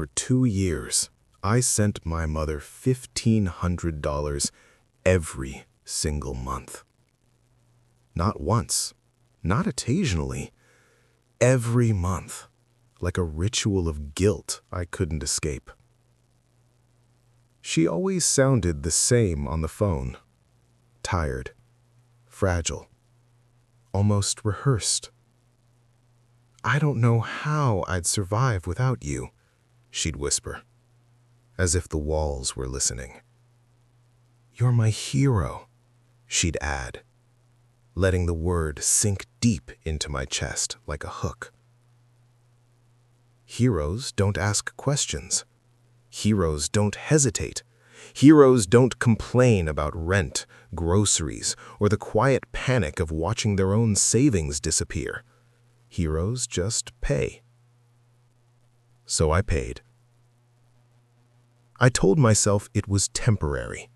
for 2 years, I sent my mother $1,500 every single month. Not once, not occasionally, every month, like a ritual of guilt I couldn't escape. She always sounded the same on the phone, tired, fragile, almost rehearsed. "I don't know how I'd survive without you," she'd whisper, as if the walls were listening. "You're my hero," she'd add, letting the word sink deep into my chest like a hook. Heroes don't ask questions. Heroes don't hesitate. Heroes don't complain about rent, groceries, or the quiet panic of watching their own savings disappear. Heroes just pay. So I paid. I told myself it was temporary,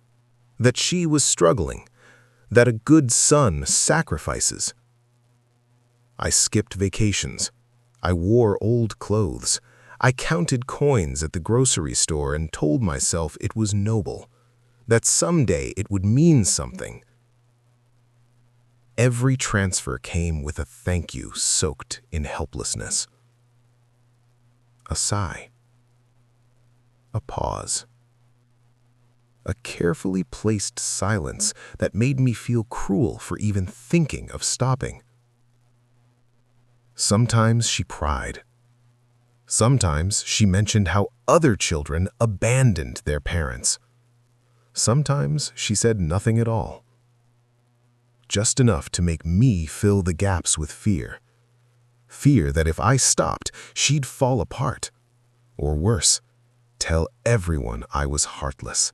that she was struggling, that a good son sacrifices. I skipped vacations. I wore old clothes. I counted coins at the grocery store and told myself it was noble, that someday it would mean something. Every transfer came with a thank you soaked in helplessness. A sigh. A pause. A carefully placed silence that made me feel cruel for even thinking of stopping. Sometimes she cried. Sometimes she mentioned how other children abandoned their parents. Sometimes she said nothing at all. Just enough to make me fill the gaps with fear. Fear that if I stopped, she'd fall apart. Or worse, tell everyone I was heartless.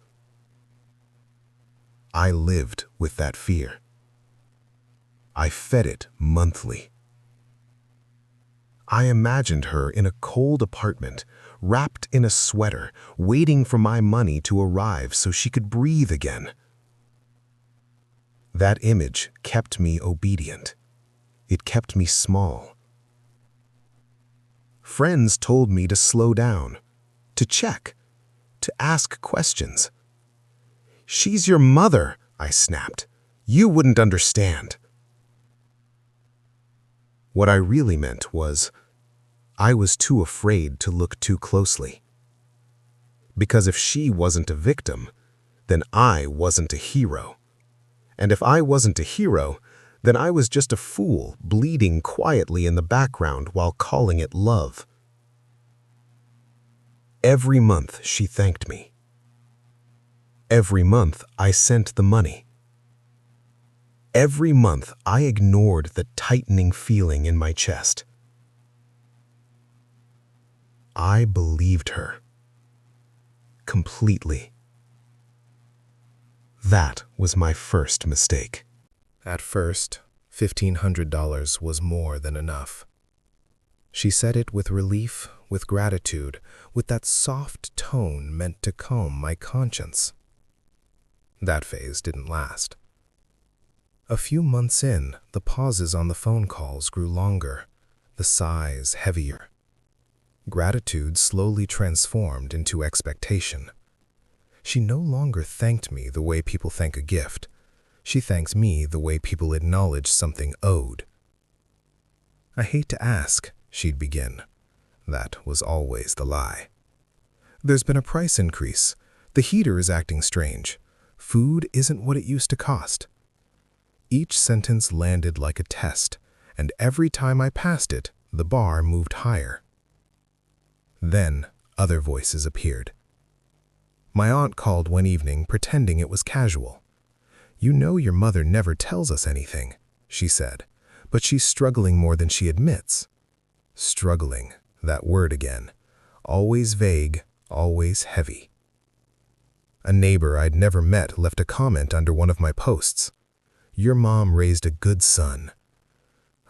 I lived with that fear. I fed it monthly. I imagined her in a cold apartment, wrapped in a sweater, waiting for my money to arrive so she could breathe again. That image kept me obedient. It kept me small. Friends told me to slow down, to check, to ask questions. "She's your mother," I snapped. "You wouldn't understand." What I really meant was, I was too afraid to look too closely. Because if she wasn't a victim, then I wasn't a hero. And if I wasn't a hero, then I was just a fool bleeding quietly in the background while calling it love. Every month she thanked me. Every month I sent the money. Every month I ignored the tightening feeling in my chest. I believed her. Completely. That was my first mistake. At first, $1,500 was more than enough. She said it with relief, with gratitude, with that soft tone meant to calm my conscience. That phase didn't last. A few months in, the pauses on the phone calls grew longer, the sighs heavier. Gratitude slowly transformed into expectation. She no longer thanked me the way people thank a gift. She thanked me the way people acknowledge something owed. "I hate to ask," she'd begin. That was always the lie. "There's been a price increase. The heater is acting strange. Food isn't what it used to cost." Each sentence landed like a test, and every time I passed it, the bar moved higher. Then other voices appeared. My aunt called one evening pretending it was casual. "You know your mother never tells us anything," she said, "but she's struggling more than she admits." Struggling, that word again. Always vague, always heavy. A neighbor I'd never met left a comment under one of my posts. "Your mom raised a good son."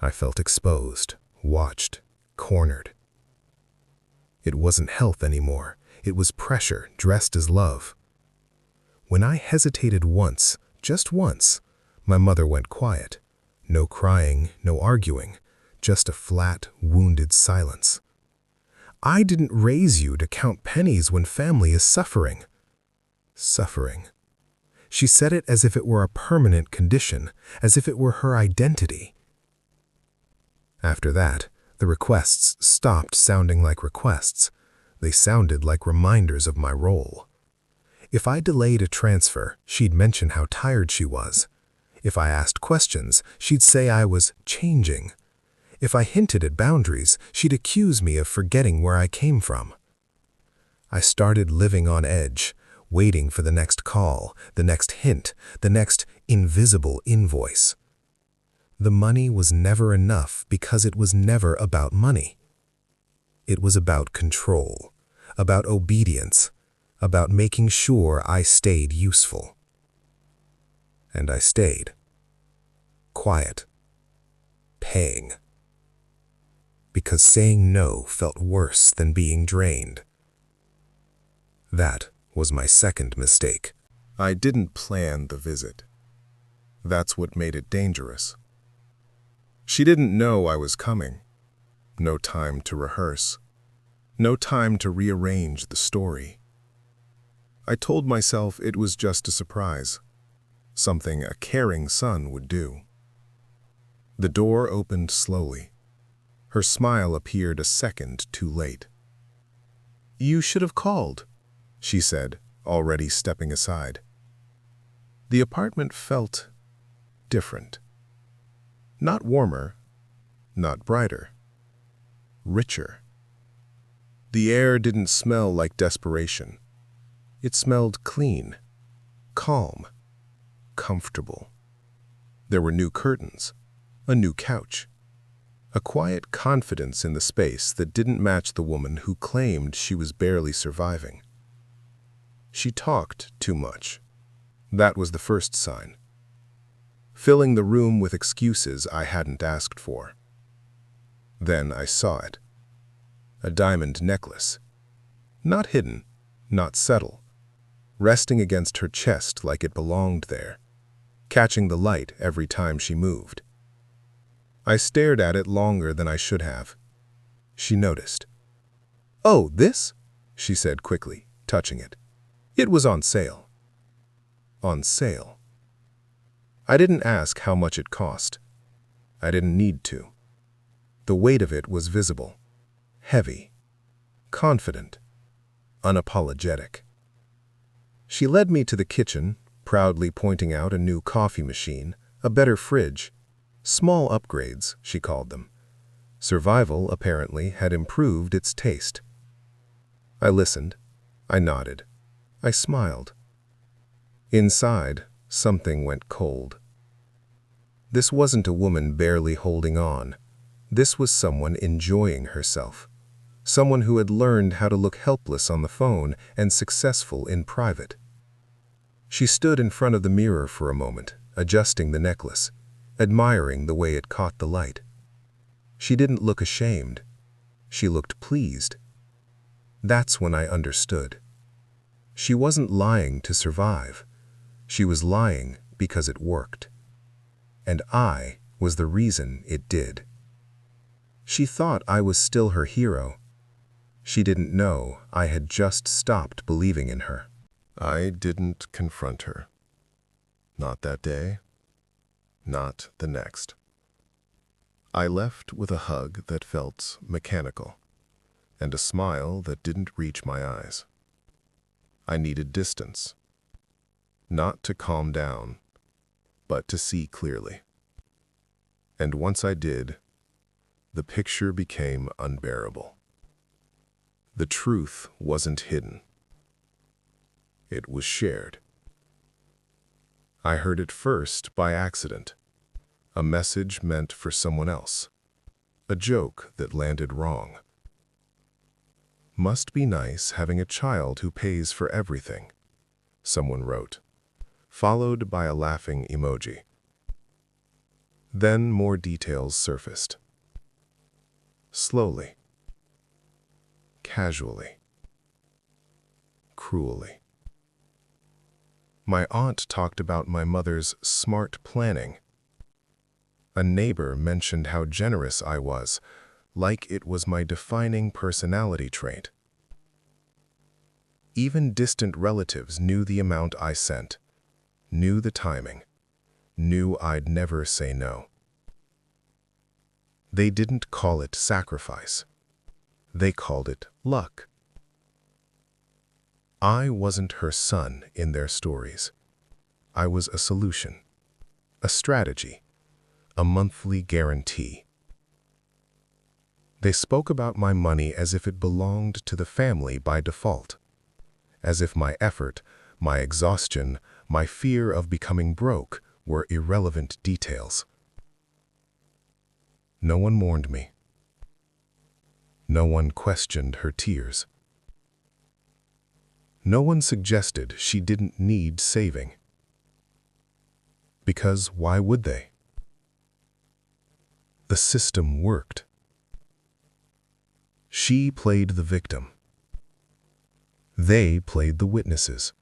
I felt exposed, watched, cornered. It wasn't health anymore. It was pressure dressed as love. When I hesitated once, just once, my mother went quiet. No crying, no arguing, just a flat, wounded silence. I didn't raise you to count pennies when family is suffering. Suffering. She said it as if it were a permanent condition, as if it were her identity. After that, the requests stopped sounding like requests. They sounded like reminders of my role. If I delayed a transfer, she'd mention how tired she was. If I asked questions, she'd say I was changing. If I hinted at boundaries, she'd accuse me of forgetting where I came from. I started living on edge, waiting for the next call, the next hint, the next invisible invoice. The money was never enough because it was never about money. It was about control, about obedience, about making sure I stayed useful. And I stayed. Quiet. Paying. Because saying no felt worse than being drained. That was my second mistake. I didn't plan the visit. That's what made it dangerous. She didn't know I was coming. No time to rehearse. No time to rearrange the story. I told myself it was just a surprise, something a caring son would do. The door opened slowly. Her smile appeared a second too late. "You should have called," she said, already stepping aside. The apartment felt different. Not warmer, not brighter. Richer. The air didn't smell like desperation. It smelled clean, calm, comfortable. There were new curtains, a new couch, a quiet confidence in the space that didn't match the woman who claimed she was barely surviving. She talked too much. That was the first sign. Filling the room with excuses I hadn't asked for. Then I saw it. A diamond necklace. Not hidden, not subtle. Resting against her chest like it belonged there, catching the light every time she moved. I stared at it longer than I should have. She noticed. "Oh, this?" she said quickly, touching it. It was on sale. On sale. I didn't ask how much it cost. I didn't need to. The weight of it was visible, heavy, confident, unapologetic. She led me to the kitchen, proudly pointing out a new coffee machine, a better fridge. Small upgrades, she called them. Survival, apparently, had improved its taste. I listened. I nodded. I smiled. Inside, something went cold. This wasn't a woman barely holding on. This was someone enjoying herself. Someone who had learned how to look helpless on the phone and successful in private. She stood in front of the mirror for a moment, adjusting the necklace, admiring the way it caught the light. She didn't look ashamed. She looked pleased. That's when I understood. She wasn't lying to survive. She was lying because it worked. And I was the reason it did. She thought I was still her hero. She didn't know I had just stopped believing in her. I didn't confront her. Not that day. Not the next. I left with a hug that felt mechanical, and a smile that didn't reach my eyes. I needed distance. Not to calm down, but to see clearly. And once I did, the picture became unbearable. The truth wasn't hidden. It was shared. I heard it first by accident. A message meant for someone else. A joke that landed wrong. "Must be nice having a child who pays for everything," someone wrote, followed by a laughing emoji. Then more details surfaced. Slowly. Casually. Cruelly. My aunt talked about my mother's smart planning. A neighbor mentioned how generous I was, like it was my defining personality trait. Even distant relatives knew the amount I sent, knew the timing, knew I'd never say no. They didn't call it sacrifice. They called it luck. I wasn't her son in their stories. I was a solution, a strategy, a monthly guarantee. They spoke about my money as if it belonged to the family by default, as if my effort, my exhaustion, my fear of becoming broke were irrelevant details. No one mourned me. No one questioned her tears. No one suggested she didn't need saving. Because why would they? The system worked. She played the victim. They played the witnesses.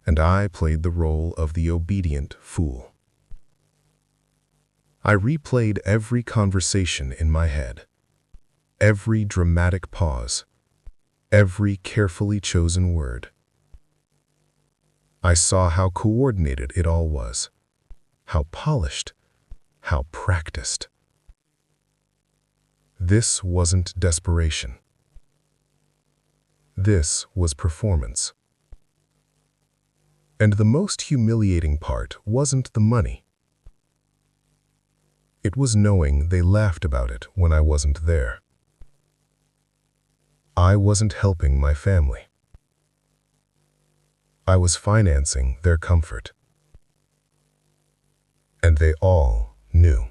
And I played the role of the obedient fool. I replayed every conversation in my head, every dramatic pause, every carefully chosen word. I saw how coordinated it all was, how polished, how practiced. This wasn't desperation. This was performance. And the most humiliating part wasn't the money. It was knowing they laughed about it when I wasn't there. I wasn't helping my family. I was financing their comfort. And they all knew.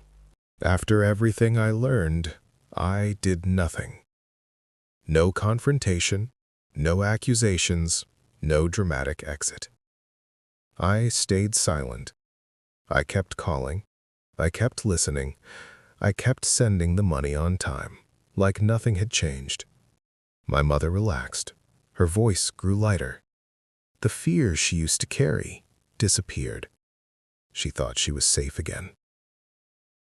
After everything I learned, I did nothing. No confrontation, no accusations, no dramatic exit. I stayed silent. I kept calling. I kept listening. I kept sending the money on time, like nothing had changed. My mother relaxed. Her voice grew lighter. The fear she used to carry disappeared. She thought she was safe again.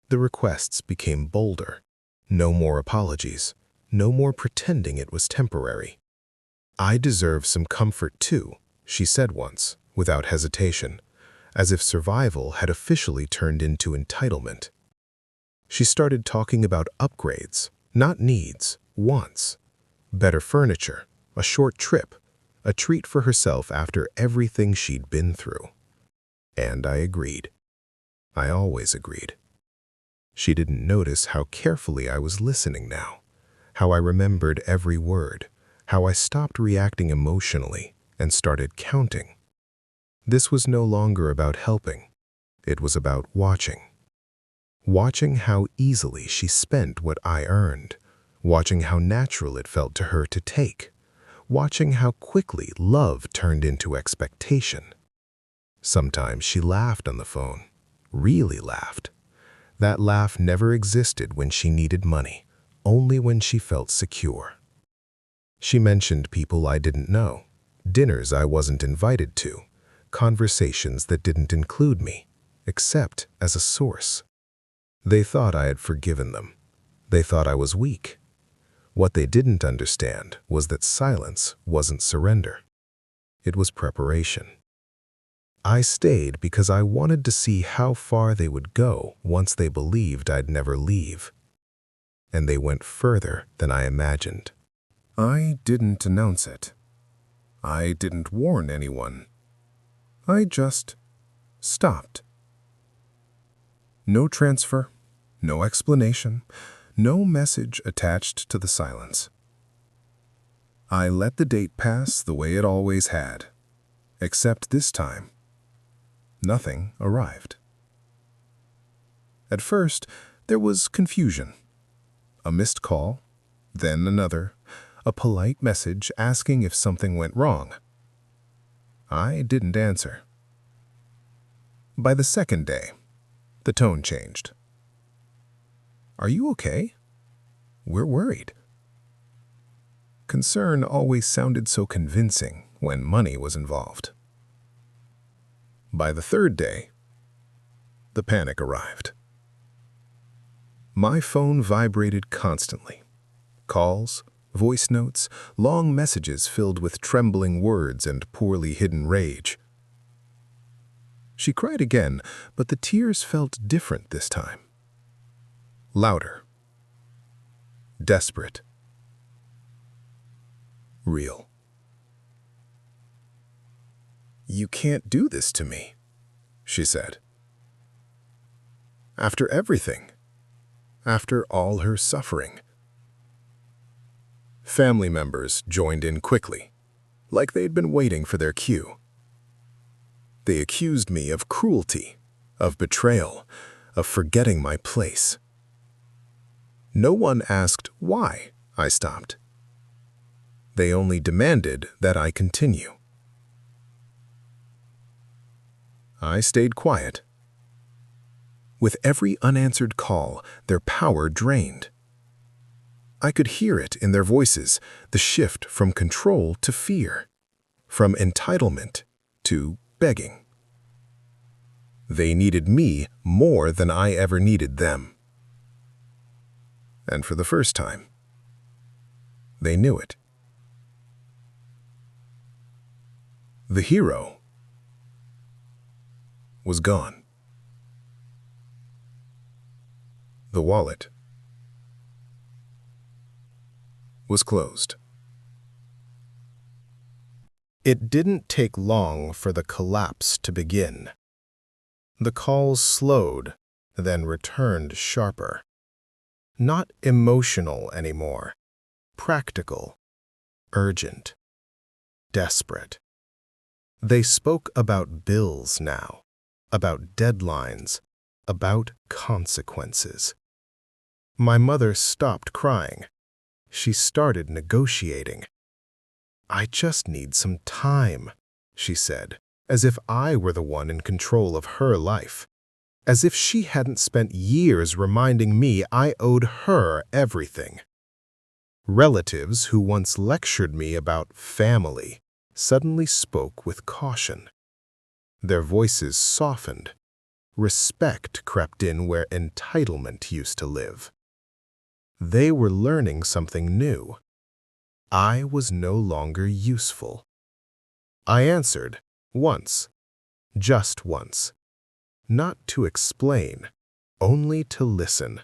The requests became bolder. No more apologies. No more pretending it was temporary. I deserve some comfort too, she said once, without hesitation, as if survival had officially turned into entitlement. She started talking about upgrades, not needs, wants. Better furniture, a short trip, a treat for herself after everything she'd been through. And I agreed. I always agreed. She didn't notice how carefully I was listening now, how I remembered every word, how I stopped reacting emotionally and started counting. This was no longer about helping. It was about watching. Watching how easily she spent what I earned, watching how natural it felt to her to take, watching how quickly love turned into expectation. Sometimes she laughed on the phone, really laughed. That laugh never existed when she needed money, only when she felt secure. She mentioned people I didn't know, dinners I wasn't invited to, conversations that didn't include me, except as a source. They thought I had forgiven them. They thought I was weak. What they didn't understand was that silence wasn't surrender. It was preparation. I stayed because I wanted to see how far they would go once they believed I'd never leave. And they went further than I imagined. I didn't announce it. I didn't warn anyone. I just stopped. No transfer, no explanation, no message attached to the silence. I let the date pass the way it always had, except this time, nothing arrived. At first, there was confusion. A missed call, then another, a polite message asking if something went wrong. I didn't answer. By the second day, the tone changed. "Are you okay? We're worried." Concern always sounded so convincing when money was involved. By the third day, the panic arrived. My phone vibrated constantly. Calls, voice notes, long messages filled with trembling words and poorly hidden rage. She cried again, but the tears felt different this time. Louder. Desperate. Real. "You can't do this to me," she said. "After everything. After all her suffering." Family members joined in quickly, like they'd been waiting for their cue. They accused me of cruelty, of betrayal, of forgetting my place. No one asked why I stopped. They only demanded that I continue. I stayed quiet. With every unanswered call, their power drained. I could hear it in their voices, the shift from control to fear, from entitlement to begging. They needed me more than I ever needed them. And for the first time, they knew it. The hero was gone. The wallet was closed. It didn't take long for the collapse to begin. The calls slowed, then returned sharper. Not emotional anymore. Practical. Urgent. Desperate. They spoke about bills now, about deadlines, about consequences. My mother stopped crying. She started negotiating. "I just need some time," she said, as if I were the one in control of her life, as if she hadn't spent years reminding me I owed her everything. Relatives who once lectured me about family suddenly spoke with caution. Their voices softened. Respect crept in where entitlement used to live. They were learning something new. I was no longer useful. I answered, once, just once. Not to explain, only to listen.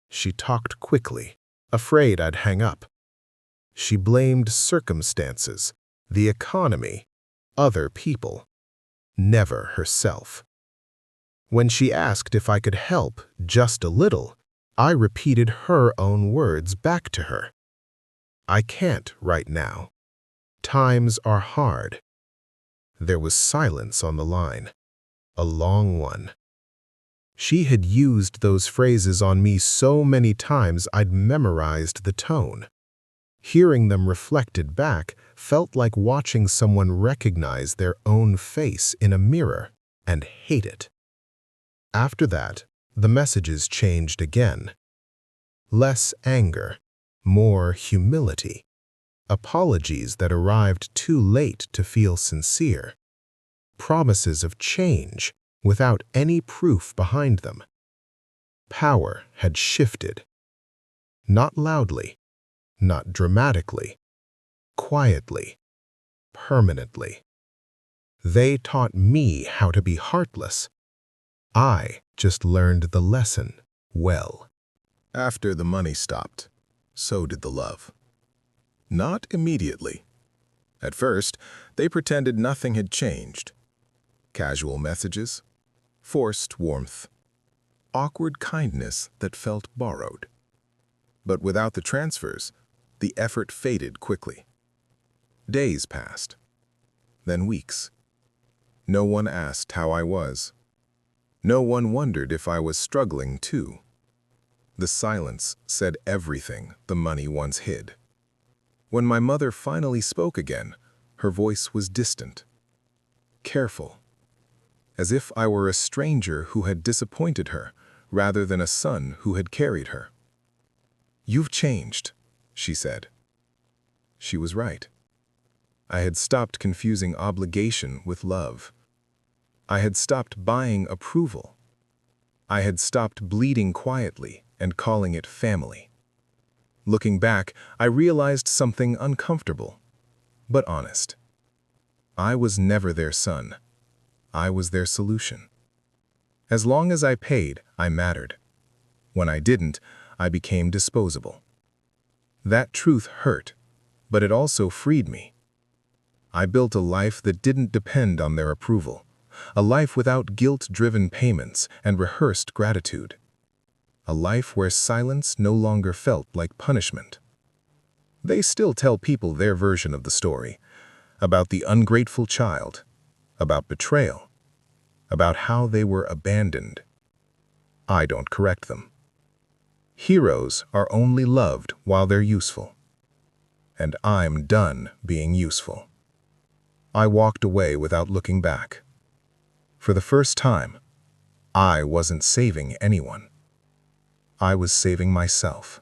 She talked quickly, afraid I'd hang up. She blamed circumstances, the economy, other people, never herself. When she asked if I could help just a little, I repeated her own words back to her. "I can't right now. Times are hard." There was silence on the line, a long one. She had used those phrases on me so many times I'd memorized the tone. Hearing them reflected back felt like watching someone recognize their own face in a mirror and hate it. After that, the messages changed again. Less anger, more humility. Apologies that arrived too late to feel sincere. Promises of change without any proof behind them. Power had shifted. Not loudly, not dramatically, quietly, permanently. They taught me how to be heartless. I just learned the lesson well. After the money stopped, so did the love. Not immediately. At first, they pretended nothing had changed. Casual messages, forced warmth, awkward kindness that felt borrowed. But without the transfers, the effort faded quickly. Days passed, then weeks. No one asked how I was. No one wondered if I was struggling too. The silence said everything the money once hid. When my mother finally spoke again, her voice was distant, careful, as if I were a stranger who had disappointed her rather than a son who had carried her. "You've changed," she said. She was right. I had stopped confusing obligation with love. I had stopped buying approval. I had stopped bleeding quietly and calling it family. Looking back, I realized something uncomfortable, but honest. I was never their son. I was their solution. As long as I paid, I mattered. When I didn't, I became disposable. That truth hurt, but it also freed me. I built a life that didn't depend on their approval, a life without guilt-driven payments and rehearsed gratitude. A life where silence no longer felt like punishment. They still tell people their version of the story, about the ungrateful child, about betrayal, about how they were abandoned. I don't correct them. Heroes are only loved while they're useful. And I'm done being useful. I walked away without looking back. For the first time, I wasn't saving anyone. I was saving myself.